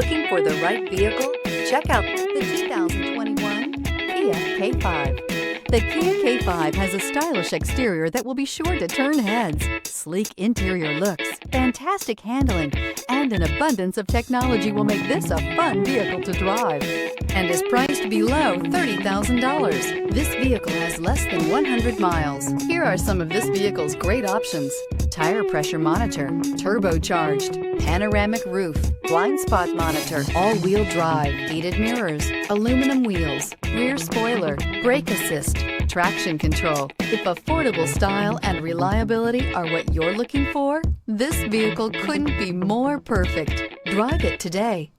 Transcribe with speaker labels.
Speaker 1: Looking for the right vehicle? Check out the 2021 Kia K5. The Kia K5 has a stylish exterior that will be sure to turn heads, sleek interior looks, fantastic handling, and an abundance of technology will make this a fun vehicle to drive, and is priced below $30,000. This vehicle has less than 100 miles. Here are some of this vehicle's great options: tire pressure monitor, turbocharged, panoramic roof, blind spot monitor, all-wheel drive, heated mirrors, aluminum wheels, rear spoiler, brake assist, traction control. If affordable style and reliability are what you're looking for, this vehicle couldn't be more perfect. Drive it today.